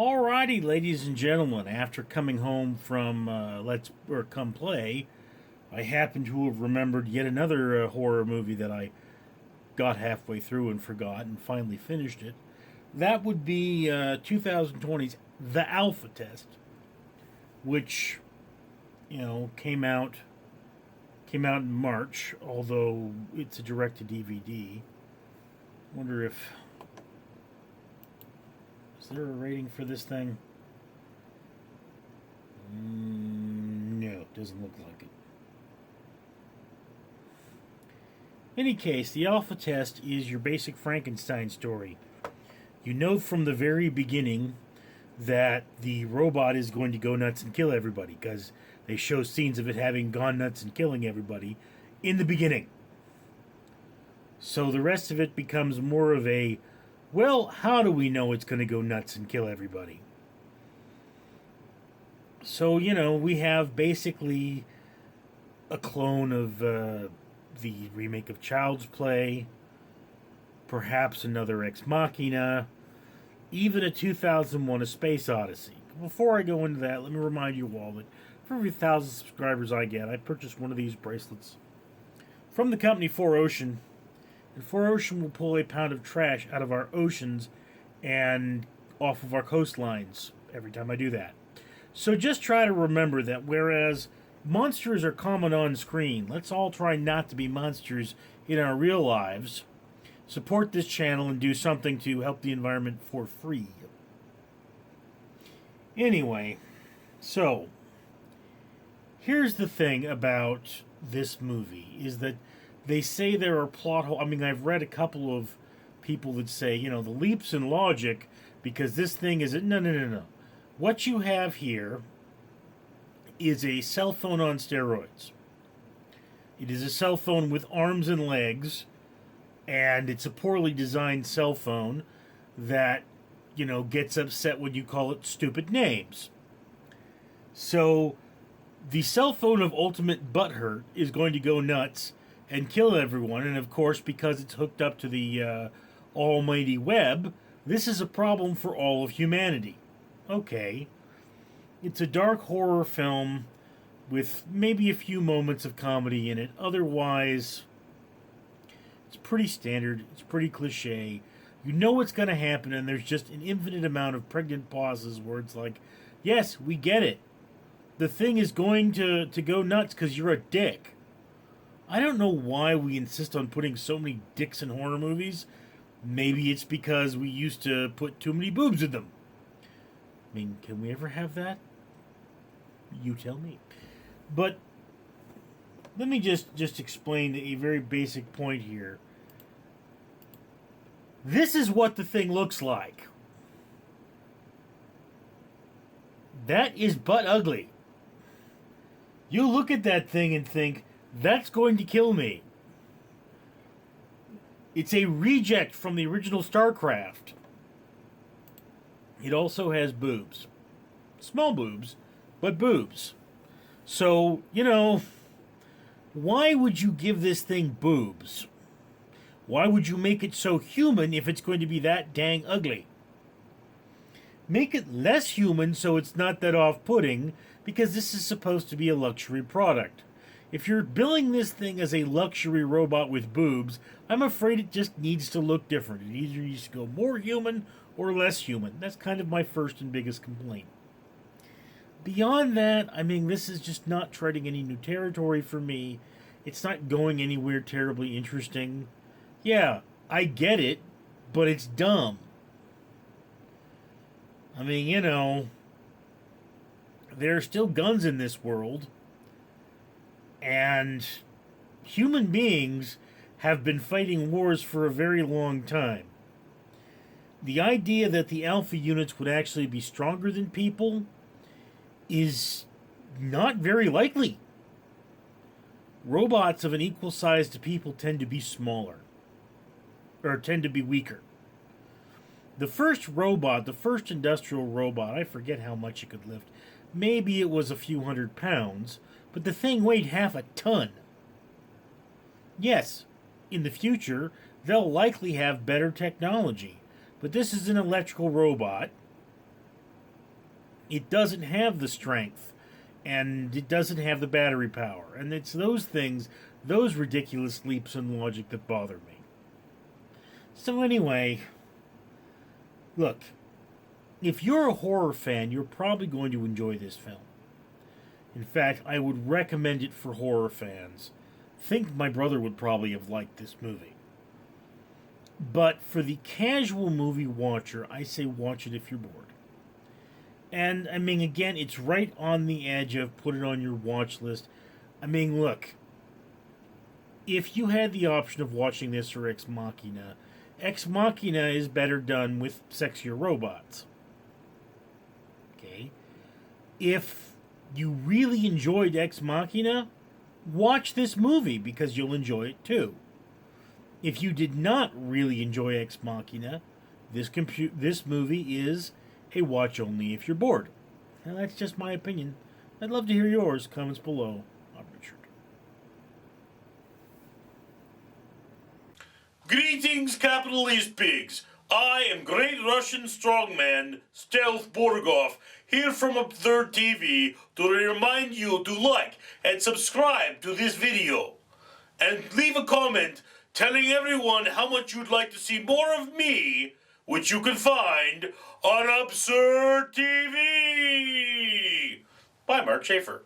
Alrighty, ladies and gentlemen, after coming home from Come Play, I happen to have remembered yet another horror movie that I got halfway through and forgot and finally finished it. That would be 2020's The Alpha Test, which, came out in March, although it's a direct to DVD. Wonder if is there a rating for this thing? No, doesn't look like it. In any case, the alpha test is your basic Frankenstein story. You know from the very beginning that the robot is going to go nuts and kill everybody because they show scenes of it having gone nuts and killing everybody in the beginning. So the rest of it becomes more of a, well, how do we know it's going to go nuts and kill everybody? So, we have basically a clone of the remake of Child's Play, perhaps another Ex Machina, even a 2001 A Space Odyssey. Before I go into that, let me remind you all that for every 1,000 subscribers I get, I purchase one of these bracelets from the company 4Ocean. And 4Ocean will pull a pound of trash out of our oceans and off of our coastlines every time I do that. So just try to remember that whereas monsters are common on screen, let's all try not to be monsters in our real lives. Support this channel and do something to help the environment for free. Anyway, so here's the thing about this movie is that they say there are plot holes. I mean, I've read a couple of people that say, the leaps in logic because this thing is... No. What you have here is a cell phone on steroids. It is a cell phone with arms and legs, and it's a poorly designed cell phone that, gets upset when you call it stupid names. So, the cell phone of ultimate butthurt is going to go nuts and kill everyone, and of course, because it's hooked up to the almighty web, this is a problem for all of humanity. Okay. It's a dark horror film with maybe a few moments of comedy in it. Otherwise, it's pretty standard. It's pretty cliche. You know what's going to happen, and there's just an infinite amount of pregnant pauses where it's like, yes, we get it. The thing is going to go nuts because you're a dick. I don't know why we insist on putting so many dicks in horror movies. Maybe it's because we used to put too many boobs in them. I mean, can we ever have that? You tell me. But let me just explain a very basic point here. This is what the thing looks like. That is butt ugly. You look at that thing and think, that's going to kill me. It's a reject from the original StarCraft. It also has boobs. Small boobs, but boobs. So, why would you give this thing boobs? Why would you make it so human if it's going to be that dang ugly? Make it less human so it's not that off-putting, because this is supposed to be a luxury product. If you're billing this thing as a luxury robot with boobs, I'm afraid it just needs to look different. It either needs to go more human or less human. That's kind of my first and biggest complaint. Beyond that, this is just not treading any new territory for me. It's not going anywhere terribly interesting. Yeah, I get it, but it's dumb. There are still guns in this world. And human beings have been fighting wars for a very long time. The idea that the alpha units would actually be stronger than people is not very likely. Robots of an equal size to people tend to be smaller. Or tend to be weaker. The first industrial robot, I forget how much it could lift. Maybe it was a few 100 pounds. But the thing weighed half a ton. Yes, in the future, they'll likely have better technology. But this is an electrical robot. it doesn't have the strength, and it doesn't have the battery power. And it's those things, those ridiculous leaps in logic that bother me. So anyway, look, if you're a horror fan, you're probably going to enjoy this film. In fact, I would recommend it for horror fans. I think my brother would probably have liked this movie. But for the casual movie watcher, I say watch it if you're bored. And, I mean, again, it's right on the edge of put it on your watch list. I mean, look, if you had the option of watching this or Ex Machina is better done with sexier robots. Okay? If you really enjoyed Ex Machina, watch this movie because you'll enjoy it too. If you did not really enjoy Ex Machina, this movie is a watch only if you're bored. Now that's just my opinion. I'd love to hear yours. Comments below. I'm Richard. Greetings, capitalist pigs. I am Great Russian Strongman Stealth Borgov, here from Absurd TV to remind you to like and subscribe to this video. And leave a comment telling everyone how much you'd like to see more of me, which you can find on Absurd TV. Bye, Mark Schaefer.